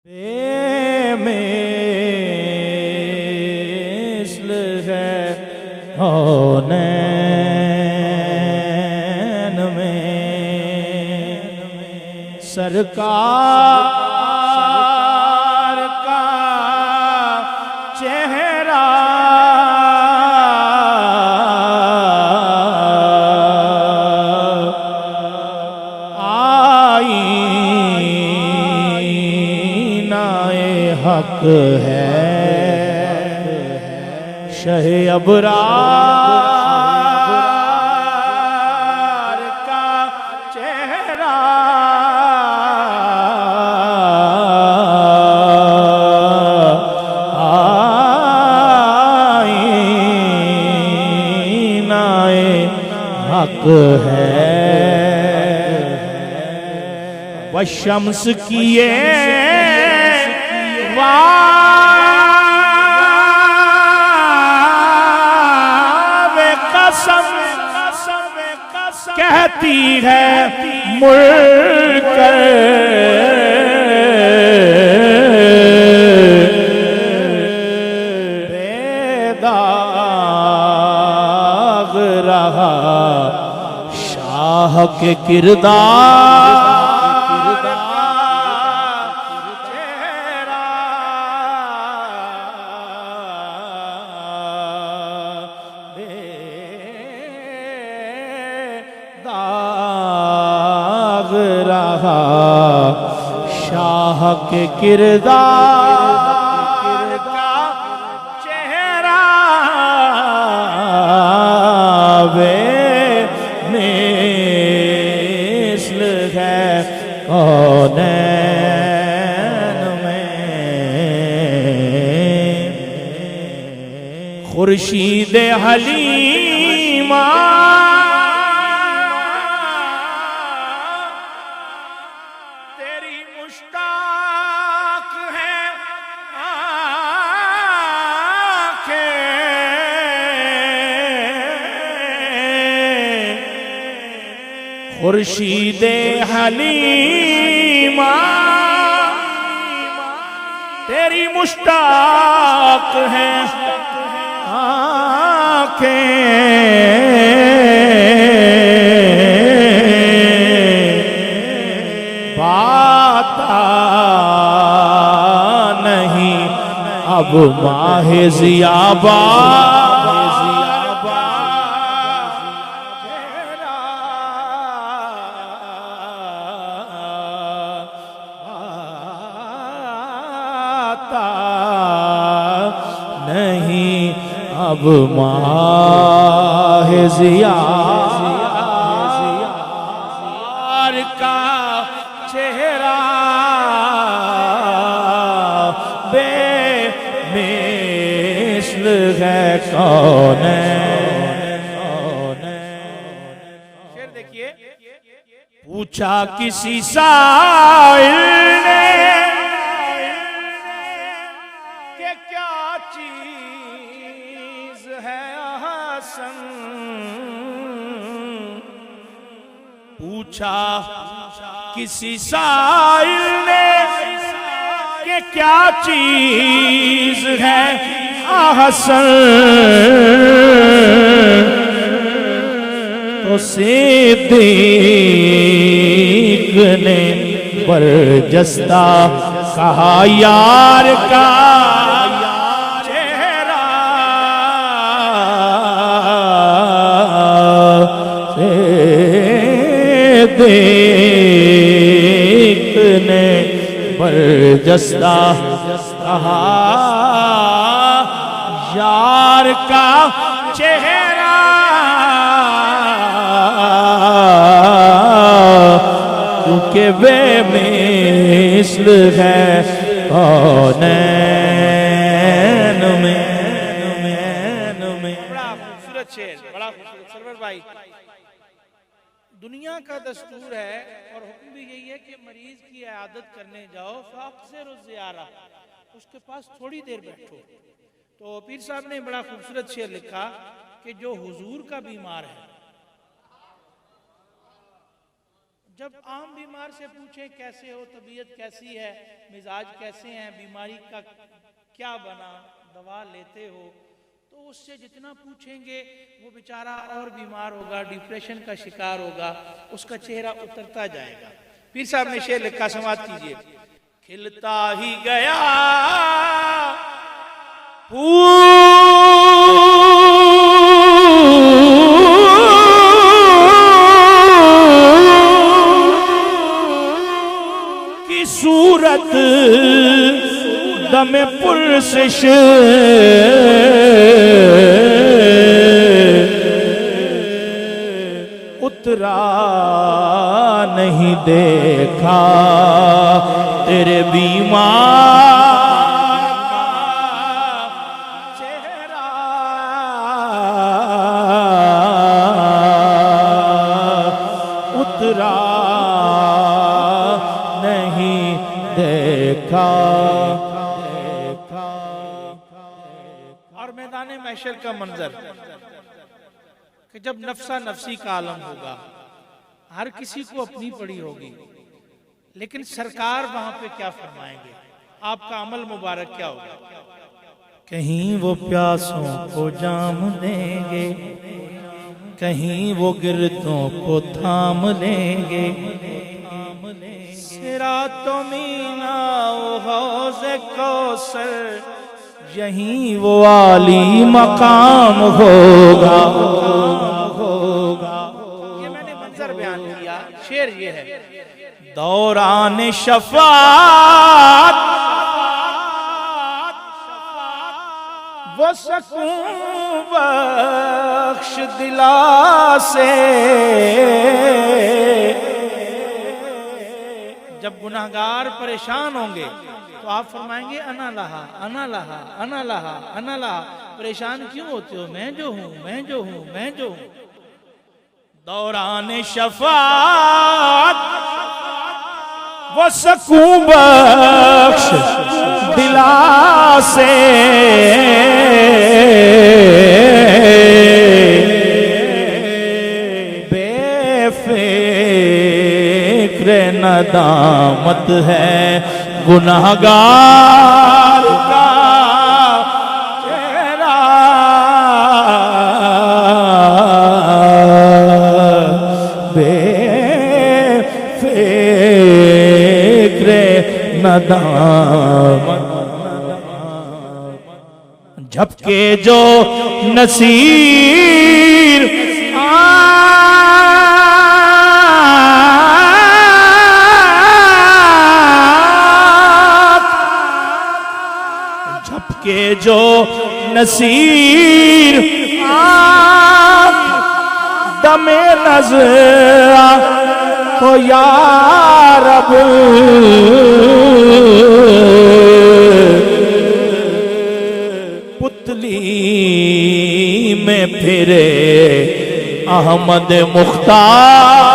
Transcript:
बेमिसल है हौनैन में सरकार का चेहरा हक है शहे अबरार का चेहरा आईनाए हक है वशम्स किए वे कसम कहती है मुड़कर बेदाग रहा शाह के किरदार दाग रहा शाह के किरदार का चेहरा बेमिसल है कौनैन में खुर्शीद हलीमा खुर्शीद हलीमा तेरी मुश्ताक है आँखें बाता नहीं अब माहे ज़ियाबा नहीं अब माह ज़ियार का चेहरा बेमिसल है कौनैन। शेर देखिए पूछा किसी साइल ने चीज है हसन पूछा किसी साइल ने कि क्या चीज है हसन तो सिद्दीक ने बरजस्ता कहा यार का देखने बरजस्ता कहा यार का चेहरा क्योंकि बेमिसल है कौनैन में। बड़ा खूबसूरत शेर, बड़ा खूबसूरत सरवर भाई। दुनिया का दस्तूर है और हुक्म भी यही है कि मरीज की इयादत करने जाओ फ़ाक़सिर ज़ियारा, उसके पास थोड़ी देर बैठो। तो पीर साहब ने बड़ा खूबसूरत शेर लिखा कि जो हुजूर का बीमार है जब आम बीमार से पूछें कैसे हो, तबीयत कैसी है, मिजाज कैसे हैं, बीमारी का क्या बना, दवा लेते हो, तो उससे जितना पूछेंगे वो बेचारा और बीमार होगा, डिप्रेशन का शिकार होगा, उसका चेहरा उतरता जाएगा। पीर साहब ने शेर लिखा, समाप्त कीजिए। खिलता ही गया की सूरत दमे पुरसिश उतरा नहीं देखा तेरे बीमार चेहरा, उतरा नहीं देखा। और मैदान महशर का मंजर कि जब नफ्सा नफ्सी का आलम होगा, हर किसी को अपनी पड़ी होगी, लेकिन सरकार वहां पे क्या फरमाएंगे, आपका अमल मुबारक क्या होगा? कहीं वो प्यासों को जाम देंगे, कहीं वो गिरदों को थाम लेंगे, सिरातो मीना हौज़े कौसर, यहीं वो आली मकाम होगा। ये मैंने मंजर बयान किया, शेर ये है। दौरान शफात वो सकून बख्श दिला से, जब गुनाहगार परेशान होंगे तो आप फरमाएंगे अना लहा अना लहा अना लहा अना लहा। परेशान क्यों होते हो? मैं जो हूं, मैं जो हूं, मैं जो हूं। दौरान शफात वो सकून बख्श दिला से, बेफिक्र नदामत है गुनाहगार का चेहरा, बेफिक्र नदामत। झपके जो नसीर के जो नसीर दमे नज़रा तो या रब पुतली में फिरे अहमद मुख्तार।